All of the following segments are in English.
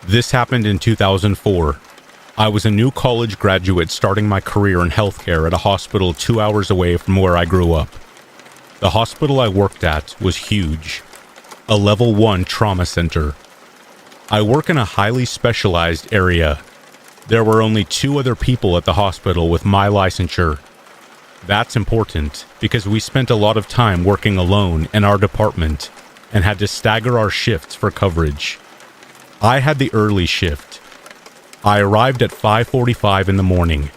This happened in 2004. I was a new college graduate starting my career in healthcare at a hospital 2 hours away from where I grew up. The hospital I worked at was huge, a level 1 trauma center. I work in a highly specialized area. There were only 2 other people at the hospital with my licensure. That's important because we spent a lot of time working alone in our department and had to stagger our shifts for coverage. I had the early shift. I arrived at 5:45 in the morning.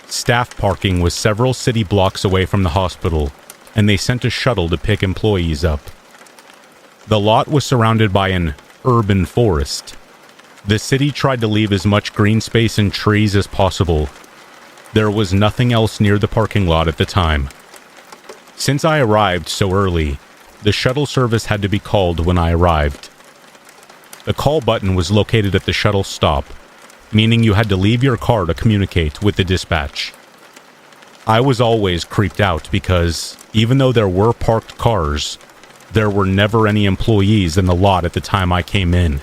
Staff parking was several city blocks away from the hospital, and they sent a shuttle to pick employees up. The lot was surrounded by an urban forest. The city tried to leave as much green space and trees as possible. There was nothing else near the parking lot at the time. Since I arrived so early, the shuttle service had to be called when I arrived. The call button was located at the shuttle stop, meaning you had to leave your car to communicate with the dispatch. I was always creeped out because, even though there were parked cars, there were never any employees in the lot at the time I came in.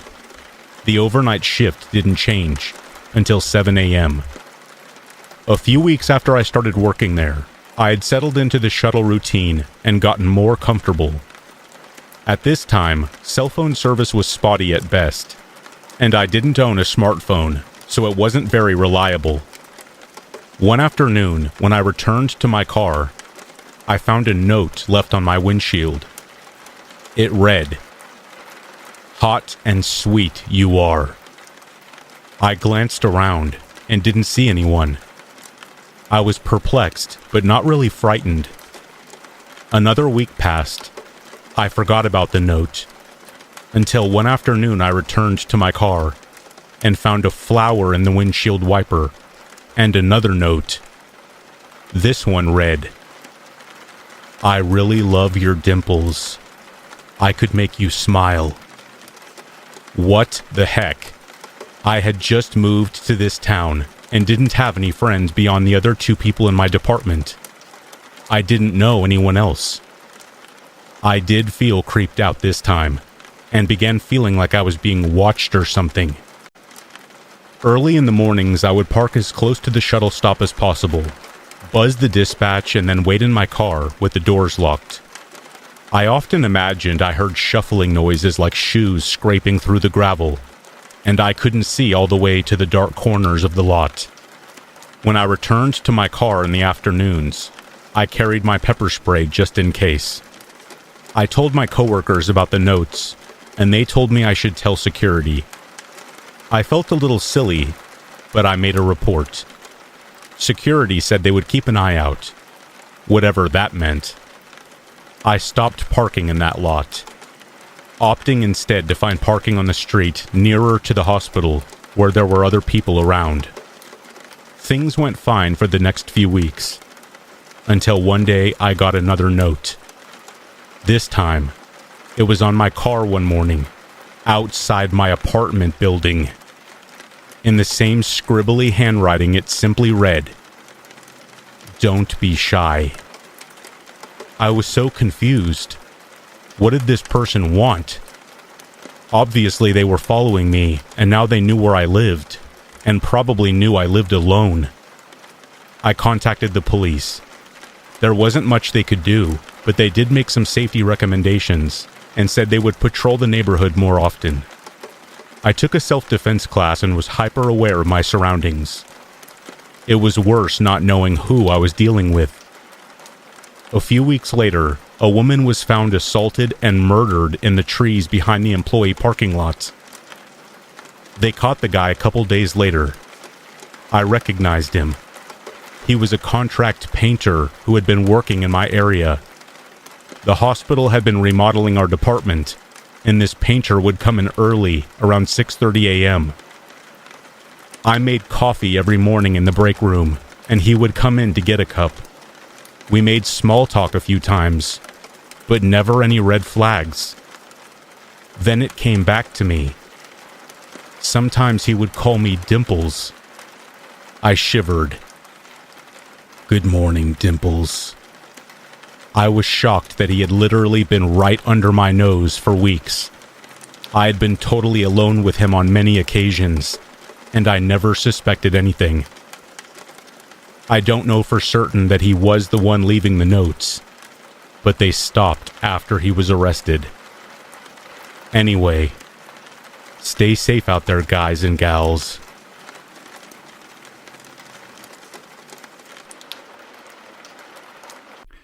The overnight shift didn't change until 7 a.m. A few weeks after I started working there, I had settled into the shuttle routine and gotten more comfortable. At this time, cell phone service was spotty at best, and I didn't own a smartphone, so it wasn't very reliable. One afternoon, when I returned to my car, I found a note left on my windshield. It read, "Hot and sweet you are." I glanced around and didn't see anyone. I was perplexed, but not really frightened. Another week passed. I forgot about the note, until one afternoon I returned to my car and found a flower in the windshield wiper and another note. This one read, "I really love your dimples. I could make you smile." What the heck? I had just moved to this town and didn't have any friends beyond the other 2 people in my department. I didn't know anyone else. I did feel creeped out this time, and began feeling like I was being watched or something. Early in the mornings, I would park as close to the shuttle stop as possible, buzz the dispatch, and then wait in my car with the doors locked. I often imagined I heard shuffling noises like shoes scraping through the gravel, and I couldn't see all the way to the dark corners of the lot. When I returned to my car in the afternoons, I carried my pepper spray just in case. I told my coworkers about the notes, and they told me I should tell security. I felt a little silly, but I made a report. Security said they would keep an eye out, whatever that meant. I stopped parking in that lot, opting instead to find parking on the street nearer to the hospital where there were other people around. Things went fine for the next few weeks, until one day I got another note. This time, it was on my car one morning, outside my apartment building. In the same scribbly handwriting, it simply read, "Don't be shy." I was so confused. What did this person want? Obviously, they were following me, and now they knew where I lived, and probably knew I lived alone. I contacted the police. There wasn't much they could do, but they did make some safety recommendations and said they would patrol the neighborhood more often. I took a self-defense class and was hyper aware of my surroundings. It was worse not knowing who I was dealing with. A few weeks later, a woman was found assaulted and murdered in the trees behind the employee parking lot. They caught the guy a couple days later. I recognized him. He was a contract painter who had been working in my area. The hospital had been remodeling our department, and this painter would come in early, around 6:30 a.m. I made coffee every morning in the break room, and he would come in to get a cup. We made small talk a few times, but never any red flags. Then it came back to me. Sometimes he would call me Dimples. I shivered. "Good morning, Dimples." I was shocked that he had literally been right under my nose for weeks. I had been totally alone with him on many occasions, and I never suspected anything. I don't know for certain that he was the one leaving the notes, but they stopped after he was arrested. Anyway, stay safe out there, guys and gals.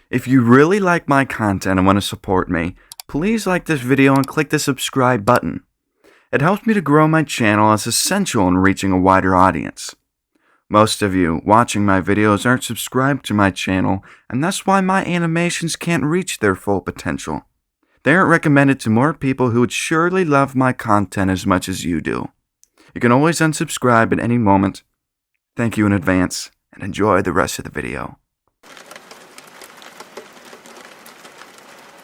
If you really like my content and want to support me, please like this video and click the subscribe button. It helps me to grow my channel as essential in reaching a wider audience. Most of you watching my videos aren't subscribed to my channel, and that's why my animations can't reach their full potential. They aren't recommended to more people who would surely love my content as much as you do. You can always unsubscribe at any moment. Thank you in advance, and enjoy the rest of the video.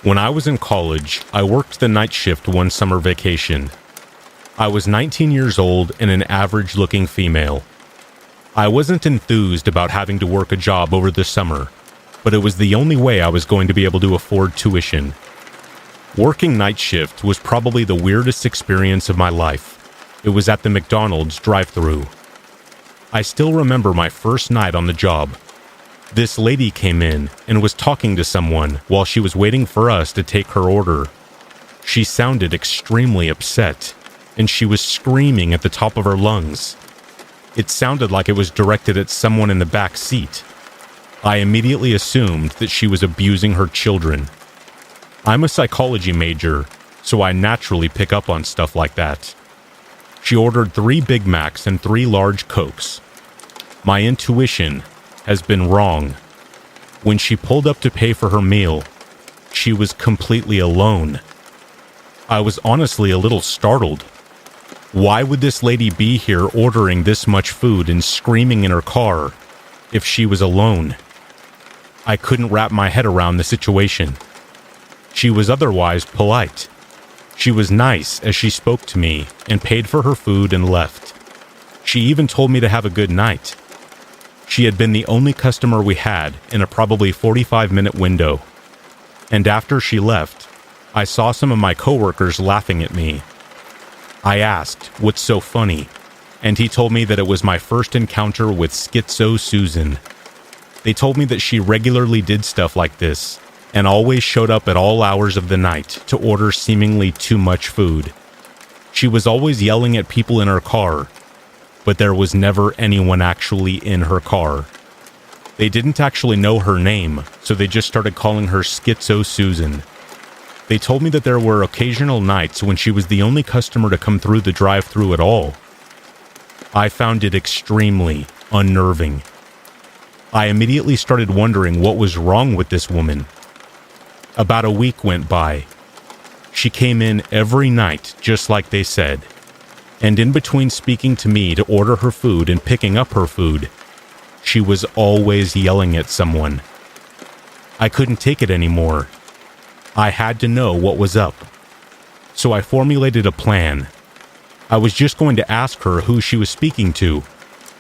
When I was in college, I worked the night shift one summer vacation. I was 19 years old and an average-looking female. I wasn't enthused about having to work a job over the summer, but it was the only way I was going to be able to afford tuition. Working night shift was probably the weirdest experience of my life. It was at the McDonald's drive-thru. I still remember my first night on the job. This lady came in and was talking to someone while she was waiting for us to take her order. She sounded extremely upset, and she was screaming at the top of her lungs. It sounded like it was directed at someone in the back seat. I immediately assumed that she was abusing her children. I'm a psychology major, so I naturally pick up on stuff like that. She ordered 3 Big Macs and 3 large Cokes. My intuition has been wrong. When she pulled up to pay for her meal, she was completely alone. I was honestly a little startled. Why would this lady be here ordering this much food and screaming in her car if she was alone? I couldn't wrap my head around the situation. She was otherwise polite. She was nice as she spoke to me and paid for her food and left. She even told me to have a good night. She had been the only customer we had in a probably 45-minute window. And after she left, I saw some of my coworkers laughing at me. I asked, "What's so funny?" And he told me that it was my first encounter with Schizo Susan. They told me that she regularly did stuff like this, and always showed up at all hours of the night to order seemingly too much food. She was always yelling at people in her car, but there was never anyone actually in her car. They didn't actually know her name, so they just started calling her Schizo Susan. They told me that there were occasional nights when she was the only customer to come through the drive-thru at all. I found it extremely unnerving. I immediately started wondering what was wrong with this woman. About a week went by. She came in every night, just like they said. And in between speaking to me to order her food and picking up her food, she was always yelling at someone. I couldn't take it anymore. I had to know what was up. So I formulated a plan. I was just going to ask her who she was speaking to.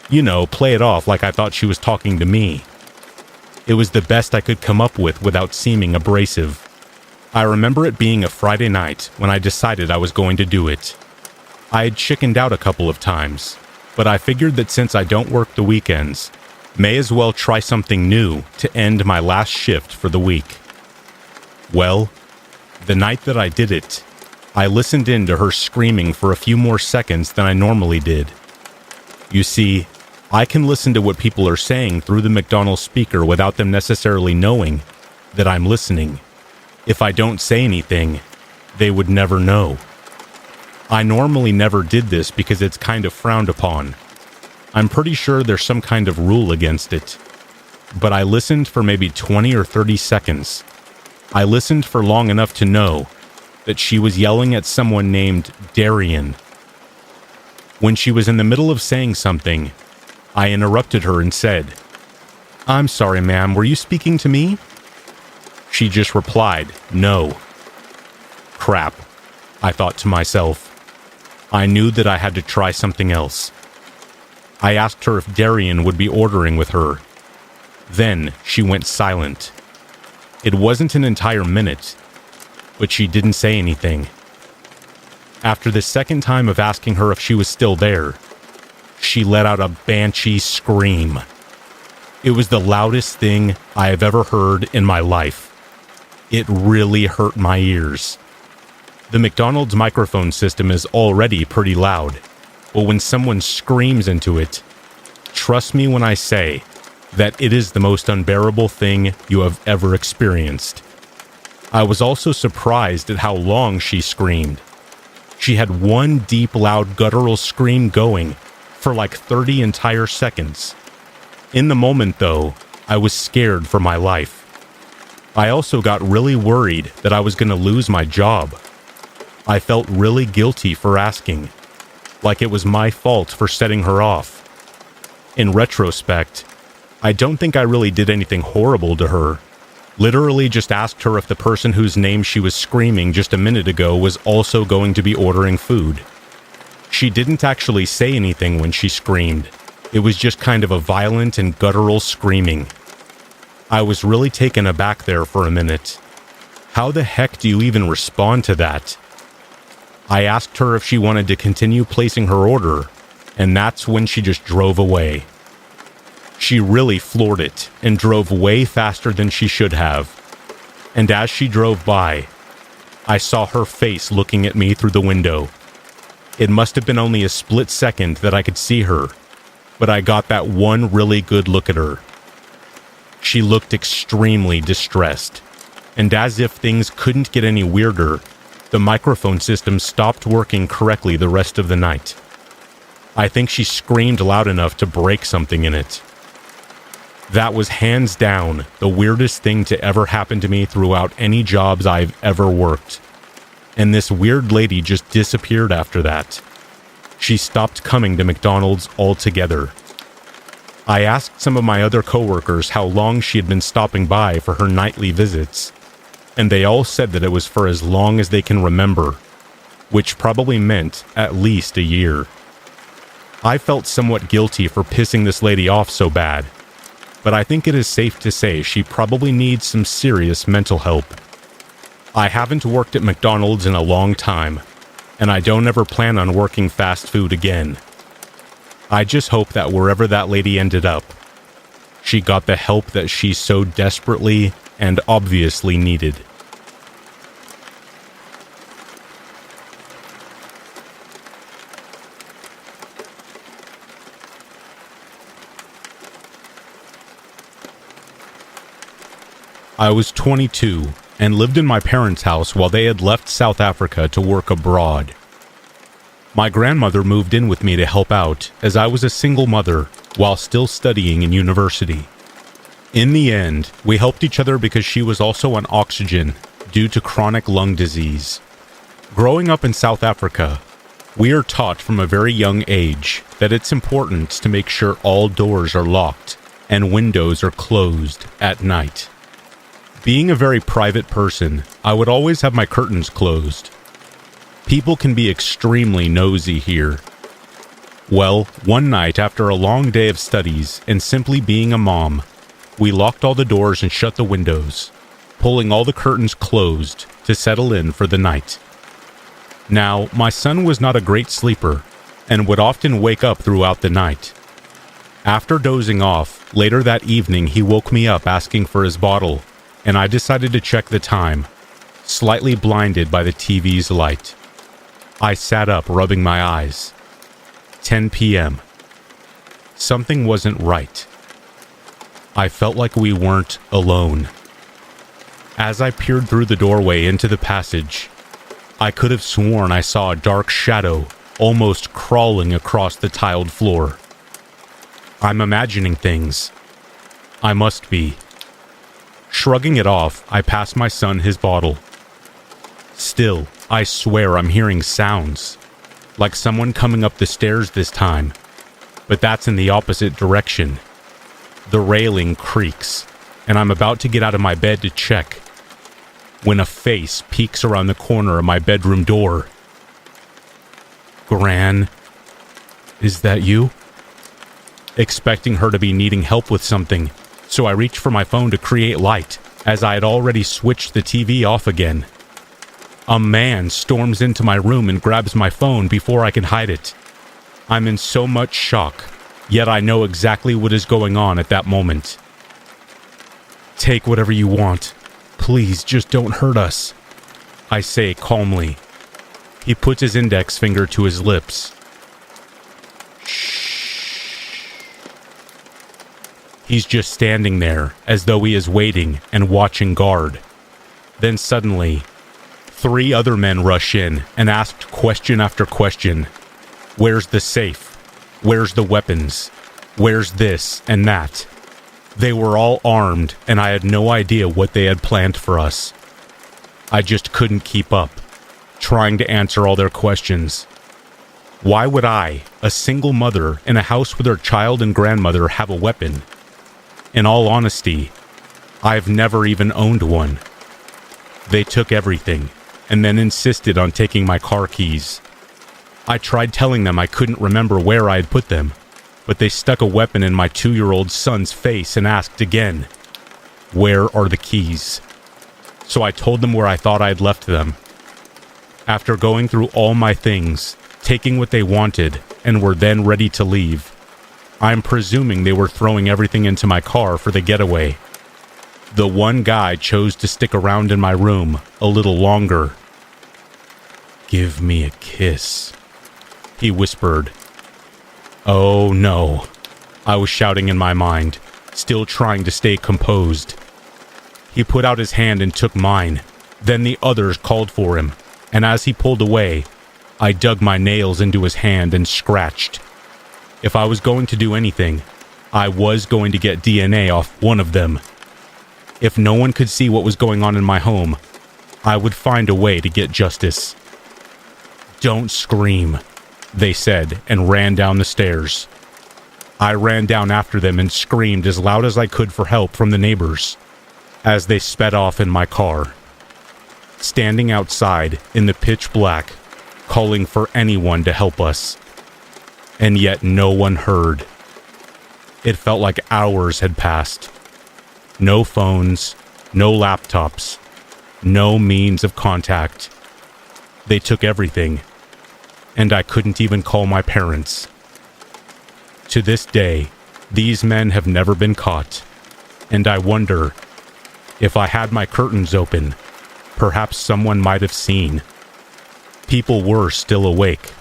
You know, play it off like I thought she was talking to me. It was the best I could come up with without seeming abrasive. I remember it being a Friday night when I decided I was going to do it. I had chickened out a couple of times, but I figured that since I don't work the weekends, may as well try something new to end my last shift for the week. Well, the night that I did it, I listened in to her screaming for a few more seconds than I normally did. You see, I can listen to what people are saying through the McDonald's speaker without them necessarily knowing that I'm listening. If I don't say anything, they would never know. I normally never did this because it's kind of frowned upon. I'm pretty sure there's some kind of rule against it. But I listened for maybe 20 or 30 seconds. I listened for long enough to know that she was yelling at someone named Darian. When she was in the middle of saying something, I interrupted her and said, "I'm sorry, ma'am, were you speaking to me?" She just replied, "No." Crap, I thought to myself. I knew that I had to try something else. I asked her if Darian would be ordering with her. Then she went silent. It wasn't an entire minute, but she didn't say anything. After the second time of asking her if she was still there, she let out a banshee scream. It was the loudest thing I have ever heard in my life. It really hurt my ears. The McDonald's microphone system is already pretty loud, but when someone screams into it, trust me when I say that it is the most unbearable thing you have ever experienced. I was also surprised at how long she screamed. She had one deep, loud, guttural scream going for like 30 entire seconds. In the moment, though, I was scared for my life. I also got really worried that I was going to lose my job. I felt really guilty for asking, like it was my fault for setting her off. In retrospect, I don't think I really did anything horrible to her. Literally just asked her if the person whose name she was screaming just a minute ago was also going to be ordering food. She didn't actually say anything when she screamed. It was just kind of a violent and guttural screaming. I was really taken aback there for a minute. How the heck do you even respond to that? I asked her if she wanted to continue placing her order, and that's when she just drove away. She really floored it and drove way faster than she should have. And as she drove by, I saw her face looking at me through the window. It must have been only a split second that I could see her, but I got that one really good look at her. She looked extremely distressed, and as if things couldn't get any weirder, the microphone system stopped working correctly the rest of the night. I think she screamed loud enough to break something in it. That was hands down the weirdest thing to ever happen to me throughout any jobs I've ever worked. And this weird lady just disappeared after that. She stopped coming to McDonald's altogether. I asked some of my other coworkers how long she had been stopping by for her nightly visits, and they all said that it was for as long as they can remember, which probably meant at least a year. I felt somewhat guilty for pissing this lady off so bad, but I think it is safe to say she probably needs some serious mental help. I haven't worked at McDonald's in a long time, and I don't ever plan on working fast food again. I just hope that wherever that lady ended up, she got the help that she so desperately and obviously needed. I was 22 and lived in my parents' house while they had left South Africa to work abroad. My grandmother moved in with me to help out, as I was a single mother while still studying in university. In the end, we helped each other because she was also on oxygen due to chronic lung disease. Growing up in South Africa, we are taught from a very young age that it's important to make sure all doors are locked and windows are closed at night. Being a very private person, I would always have my curtains closed. People can be extremely nosy here. Well, one night after a long day of studies and simply being a mom, we locked all the doors and shut the windows, pulling all the curtains closed to settle in for the night. Now, my son was not a great sleeper and would often wake up throughout the night. After dozing off, later that evening he woke me up asking for his bottle, and I decided to check the time, slightly blinded by the TV's light. I sat up, rubbing my eyes. 10 p.m. Something wasn't right. I felt like we weren't alone. As I peered through the doorway into the passage, I could have sworn I saw a dark shadow almost crawling across the tiled floor. I'm imagining things. I must be. Shrugging it off, I pass my son his bottle. Still, I swear I'm hearing sounds, like someone coming up the stairs this time, but that's in the opposite direction. The railing creaks, and I'm about to get out of my bed to check, when a face peeks around the corner of my bedroom door. Gran, is that you? Expecting her to be needing help with something, so I reached for my phone to create light, as I had already switched the TV off again. A man storms into my room and grabs my phone before I can hide it. I'm in so much shock, yet I know exactly what is going on at that moment. "Take whatever you want. Please, just don't hurt us," I say calmly. He puts his index finger to his lips. Shh. He's just standing there as though he is waiting and watching guard. Then suddenly, 3 other men rush in and ask question after question. Where's the safe? Where's the weapons? Where's this and that? They were all armed, and I had no idea what they had planned for us. I just couldn't keep up, trying to answer all their questions. Why would I, a single mother in a house with her child and grandmother, have a weapon? In all honesty, I've never even owned one. They took everything, and then insisted on taking my car keys. I tried telling them I couldn't remember where I had put them, but they stuck a weapon in my 2-year-old son's face and asked again, "Where are the keys?" So I told them where I thought I had left them. After going through all my things, taking what they wanted, and were then ready to leave, I'm presuming they were throwing everything into my car for the getaway. The one guy chose to stick around in my room a little longer. "Give me a kiss," he whispered. "Oh no," I was shouting in my mind, still trying to stay composed. He put out his hand and took mine. Then the others called for him, and as he pulled away, I dug my nails into his hand and scratched. If I was going to do anything, I was going to get DNA off one of them. If no one could see what was going on in my home, I would find a way to get justice. "Don't scream," they said, and ran down the stairs. I ran down after them and screamed as loud as I could for help from the neighbors as they sped off in my car. Standing outside in the pitch black, calling for anyone to help us. And yet no one heard. It felt like hours had passed. No phones, no laptops, no means of contact. They took everything, and I couldn't even call my parents. To this day, these men have never been caught, and I wonder, if I had my curtains open, perhaps someone might have seen. People were still awake.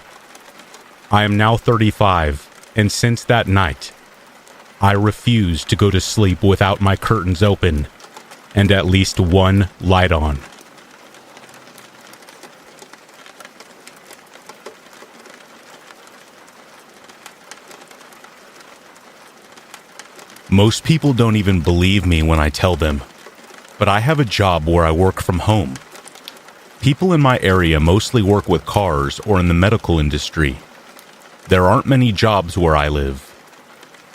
I am now 35, and since that night, I refuse to go to sleep without my curtains open and at least one light on. Most people don't even believe me when I tell them, but I have a job where I work from home. People in my area mostly work with cars or in the medical industry. There aren't many jobs where I live.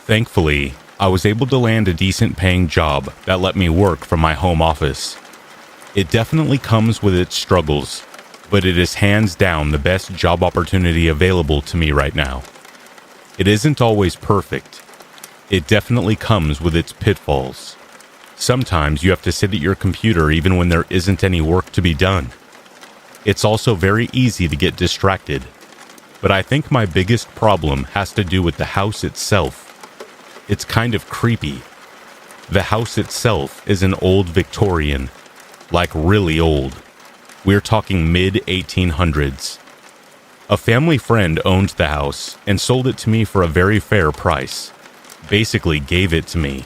Thankfully, I was able to land a decent paying job that let me work from my home office. It definitely comes with its struggles, but it is hands down the best job opportunity available to me right now. It isn't always perfect. It definitely comes with its pitfalls. Sometimes you have to sit at your computer even when there isn't any work to be done. It's also very easy to get distracted. But I think my biggest problem has to do with the house itself. It's kind of creepy. The house itself is an old Victorian, like really old. We're talking mid-1800s. A family friend owned the house and sold it to me for a very fair price. Basically gave it to me.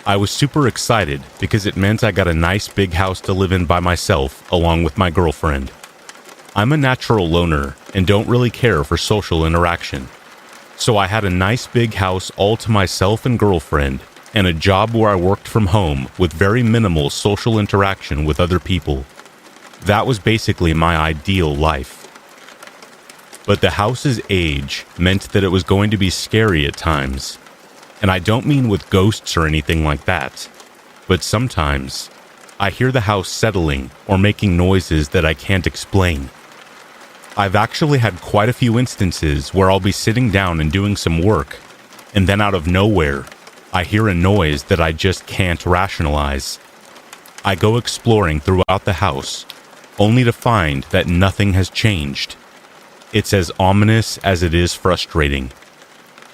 I was super excited because it meant I got a nice big house to live in by myself along with my girlfriend. I'm a natural loner and don't really care for social interaction. So I had a nice big house all to myself and girlfriend, and a job where I worked from home with very minimal social interaction with other people. That was basically my ideal life. But the house's age meant that it was going to be scary at times. And I don't mean with ghosts or anything like that, but sometimes I hear the house settling or making noises that I can't explain. I've actually had quite a few instances where I'll be sitting down and doing some work, and then out of nowhere, I hear a noise that I just can't rationalize. I go exploring throughout the house, only to find that nothing has changed. It's as ominous as it is frustrating.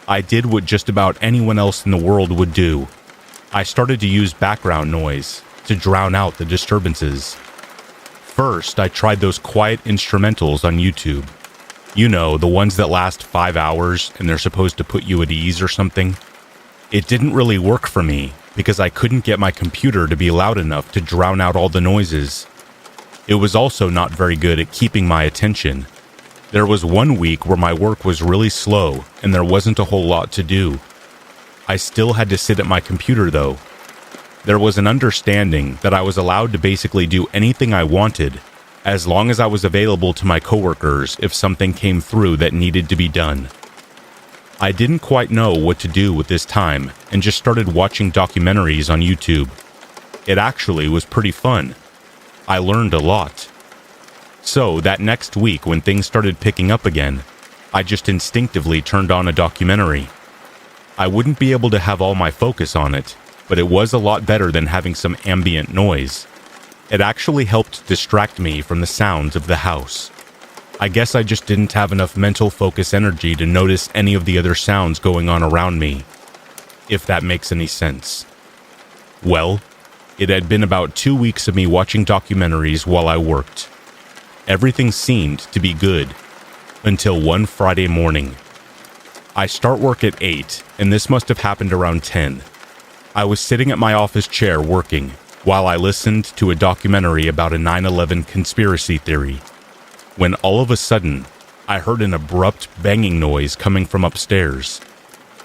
I did what just about anyone else in the world would do. I started to use background noise to drown out the disturbances. First, I tried those quiet instrumentals on YouTube. You know, the ones that last 5 hours and they're supposed to put you at ease or something. It didn't really work for me because I couldn't get my computer to be loud enough to drown out all the noises. It was also not very good at keeping my attention. There was one week where my work was really slow and there wasn't a whole lot to do. I still had to sit at my computer though. There was an understanding that I was allowed to basically do anything I wanted as long as I was available to my coworkers if something came through that needed to be done. I didn't quite know what to do with this time and just started watching documentaries on YouTube. It actually was pretty fun. I learned a lot. So that next week when things started picking up again, I just instinctively turned on a documentary. I wouldn't be able to have all my focus on it, but it was a lot better than having some ambient noise. It actually helped distract me from the sounds of the house. I guess I just didn't have enough mental focus energy to notice any of the other sounds going on around me, if that makes any sense. Well, it had been about 2 weeks of me watching documentaries while I worked. Everything seemed to be good, until one Friday morning. I start work at 8, and this must have happened around 10. I was sitting at my office chair working, while I listened to a documentary about a 9/11 conspiracy theory, when all of a sudden, I heard an abrupt banging noise coming from upstairs.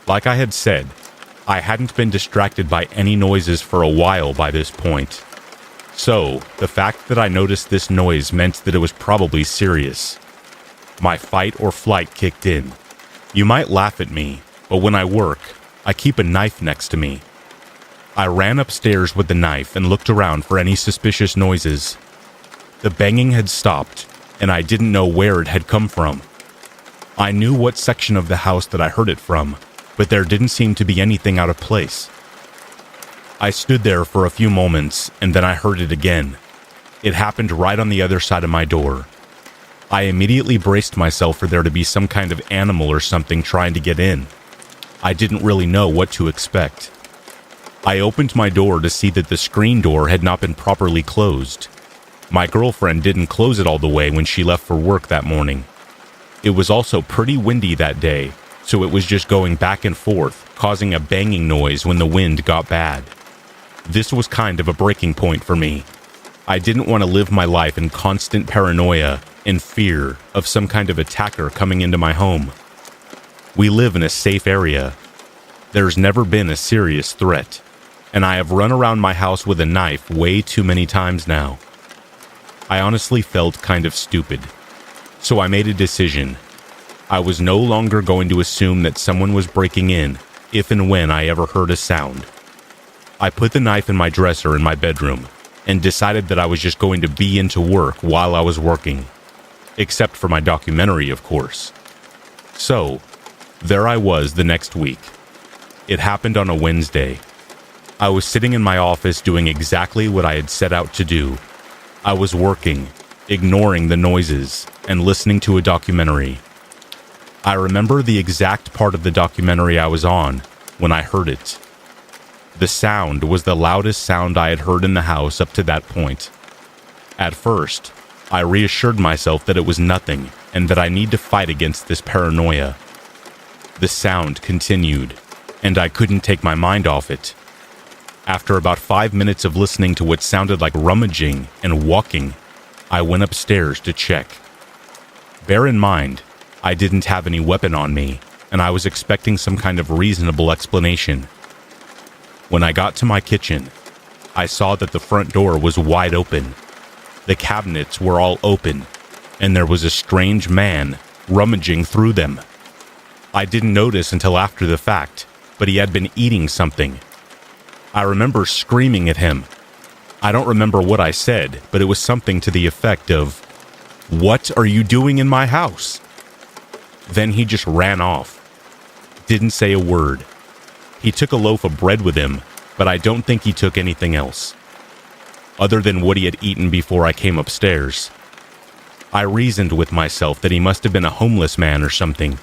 Like I had said, I hadn't been distracted by any noises for a while by this point. So, the fact that I noticed this noise meant that it was probably serious. My fight or flight kicked in. You might laugh at me, but when I work, I keep a knife next to me. I ran upstairs with the knife and looked around for any suspicious noises. The banging had stopped, and I didn't know where it had come from. I knew what section of the house that I heard it from, but there didn't seem to be anything out of place. I stood there for a few moments, and then I heard it again. It happened right on the other side of my door. I immediately braced myself for there to be some kind of animal or something trying to get in. I didn't really know what to expect. I opened my door to see that the screen door had not been properly closed. My girlfriend didn't close it all the way when she left for work that morning. It was also pretty windy that day, so it was just going back and forth, causing a banging noise when the wind got bad. This was kind of a breaking point for me. I didn't want to live my life in constant paranoia and fear of some kind of attacker coming into my home. We live in a safe area. There's never been a serious threat, and I have run around my house with a knife way too many times now. I honestly felt kind of stupid, so I made a decision. I was no longer going to assume that someone was breaking in if and when I ever heard a sound. I put the knife in my dresser in my bedroom and decided that I was just going to be into work while I was working. Except for my documentary, of course. So, there I was the next week. It happened on a Wednesday. I was sitting in my office doing exactly what I had set out to do. I was working, ignoring the noises, and listening to a documentary. I remember the exact part of the documentary I was on when I heard it. The sound was the loudest sound I had heard in the house up to that point. At first, I reassured myself that it was nothing and that I need to fight against this paranoia. The sound continued, and I couldn't take my mind off it. After about 5 minutes of listening to what sounded like rummaging and walking, I went upstairs to check. Bear in mind, I didn't have any weapon on me, and I was expecting some kind of reasonable explanation. When I got to my kitchen, I saw that the front door was wide open. The cabinets were all open, and there was a strange man rummaging through them. I didn't notice until after the fact, but he had been eating something. I remember screaming at him. I don't remember what I said, but it was something to the effect of, "What are you doing in my house?" Then he just ran off. Didn't say a word. He took a loaf of bread with him, but I don't think he took anything else. other than what he had eaten before I came upstairs. I reasoned with myself that he must have been a homeless man or something.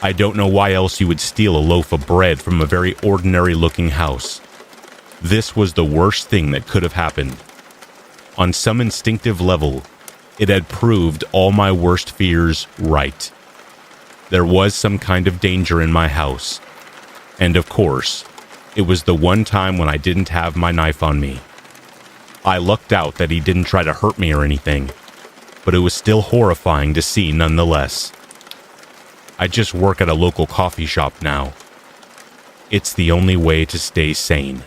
I don't know why else you would steal a loaf of bread from a very ordinary-looking house. This was the worst thing that could have happened. On some instinctive level, it had proved all my worst fears right. There was some kind of danger in my house. And of course, it was the one time when I didn't have my knife on me. I lucked out that he didn't try to hurt me or anything, but it was still horrifying to see nonetheless. I just work at a local coffee shop now. It's the only way to stay sane.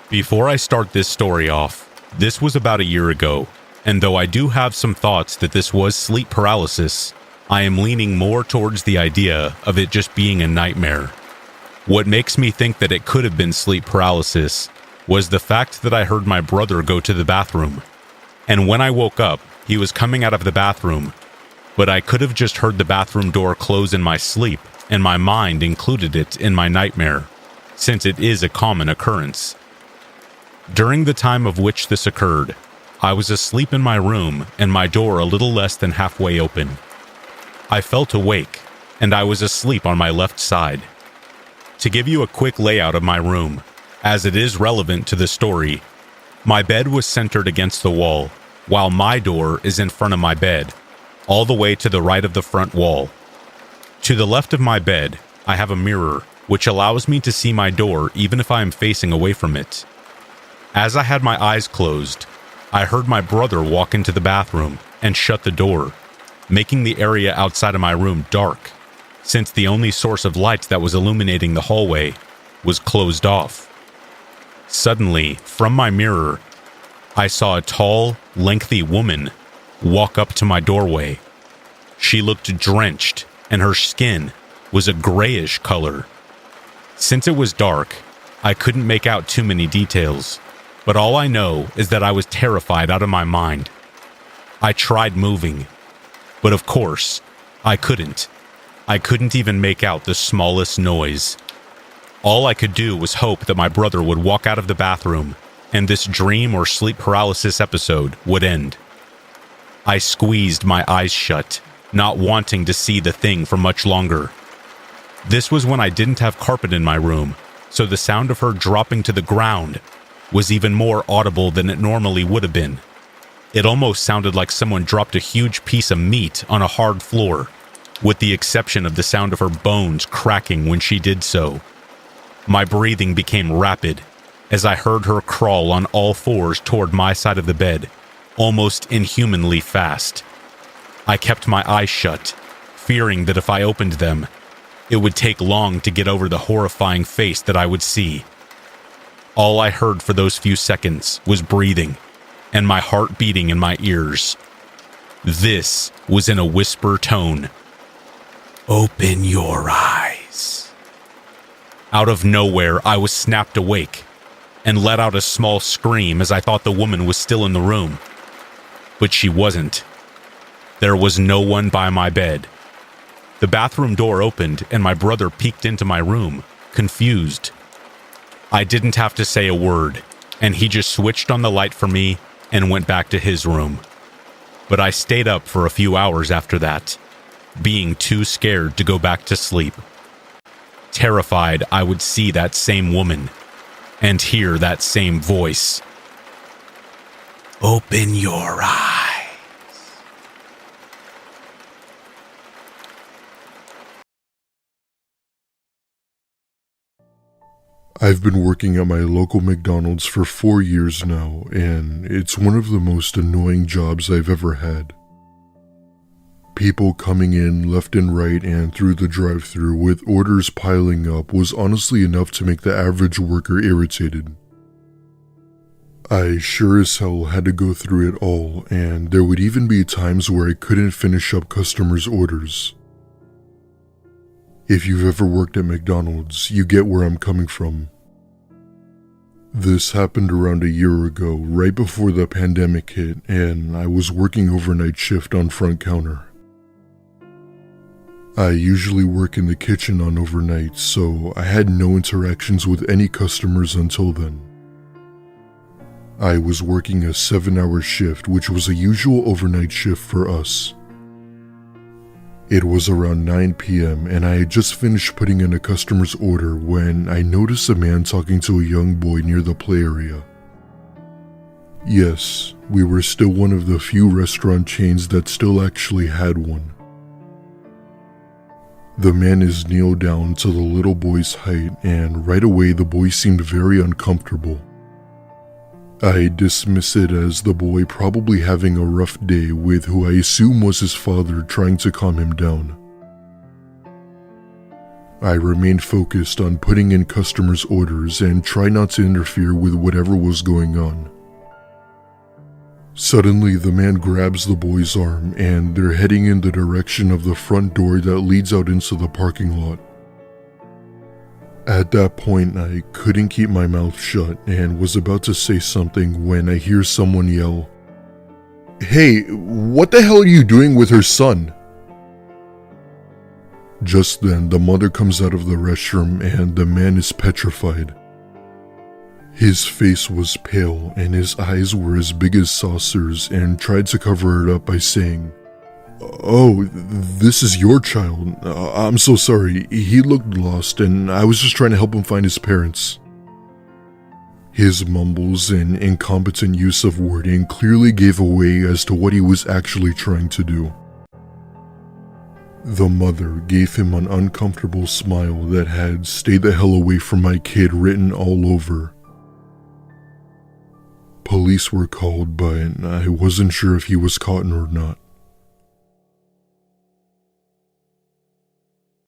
Before I start this story off, this was about a year ago, and though I do have some thoughts that this was sleep paralysis, I am leaning more towards the idea of it just being a nightmare. What makes me think that it could have been sleep paralysis was the fact that I heard my brother go to the bathroom. And when I woke up, he was coming out of the bathroom, but I could have just heard the bathroom door close in my sleep, and my mind included it in my nightmare, since it is a common occurrence. During the time of which this occurred, I was asleep in my room and my door a little less than halfway open. I felt awake, and I was asleep on my left side. To give you a quick layout of my room, as it is relevant to the story, my bed was centered against the wall, while my door is in front of my bed, all the way to the right of the front wall. To the left of my bed, I have a mirror, which allows me to see my door even if I am facing away from it. As I had my eyes closed, I heard my brother walk into the bathroom and shut the door, making the area outside of my room dark, since the only source of light that was illuminating the hallway was closed off. Suddenly, from my mirror, I saw a tall, lengthy woman walk up to my doorway. She looked drenched, and her skin was a grayish color. Since it was dark, I couldn't make out too many details, but all I know is that I was terrified out of my mind. I tried moving, but of course, I couldn't. I couldn't even make out the smallest noise. All I could do was hope that my brother would walk out of the bathroom, and this dream or sleep paralysis episode would end. I squeezed my eyes shut, not wanting to see the thing for much longer. This was when I didn't have carpet in my room, so the sound of her dropping to the ground was even more audible than it normally would have been. It almost sounded like someone dropped a huge piece of meat on a hard floor, with the exception of the sound of her bones cracking when she did so. My breathing became rapid as I heard her crawl on all fours toward my side of the bed, almost inhumanly fast. I kept my eyes shut, fearing that if I opened them, it would take long to get over the horrifying face that I would see. All I heard for those few seconds was breathing, and my heart beating in my ears. This was in a whisper tone. "Open your eyes." Out of nowhere, I was snapped awake, and let out a small scream as I thought the woman was still in the room. But she wasn't. There was no one by my bed. The bathroom door opened, and my brother peeked into my room, confused. I didn't have to say a word, and he just switched on the light for me and went back to his room. But I stayed up for a few hours after that, being too scared to go back to sleep. Terrified I would see that same woman and hear that same voice. "Open your eyes." I've been working at my local McDonald's for 4 years now, and it's one of the most annoying jobs I've ever had. People coming in left and right and through the drive-thru with orders piling up was honestly enough to make the average worker irritated. I sure as hell had to go through it all, and there would even be times where I couldn't finish up customers' orders. If you've ever worked at McDonald's, you get where I'm coming from. This happened around a year ago, right before the pandemic hit, and I was working overnight shift on front counter. I usually work in the kitchen on overnight, so I had no interactions with any customers until then. I was working a 7-hour shift, which was a usual overnight shift for us. It was around 9 p.m. and I had just finished putting in a customer's order when I noticed a man talking to a young boy near the play area. Yes, we were still one of the few restaurant chains that still actually had one. The man is kneeled down to the little boy's height, and right away the boy seemed very uncomfortable. I dismiss it as the boy probably having a rough day with who I assume was his father trying to calm him down. I remained focused on putting in customers' orders and tried not to interfere with whatever was going on. Suddenly, the man grabs the boy's arm and they're heading in the direction of the front door that leads out into the parking lot. At that point, I couldn't keep my mouth shut and was about to say something when I hear someone yell, "Hey, what the hell are you doing with her son?" Just then, the mother comes out of the restroom and the man is petrified. His face was pale and his eyes were as big as saucers and tried to cover it up by saying, "Oh, this is your child. I'm so sorry. He looked lost and I was just trying to help him find his parents." His mumbles and incompetent use of wording clearly gave away as to what he was actually trying to do. The mother gave him an uncomfortable smile that had "Stay the hell away from my kid" written all over. Police were called, but I wasn't sure if he was caught or not.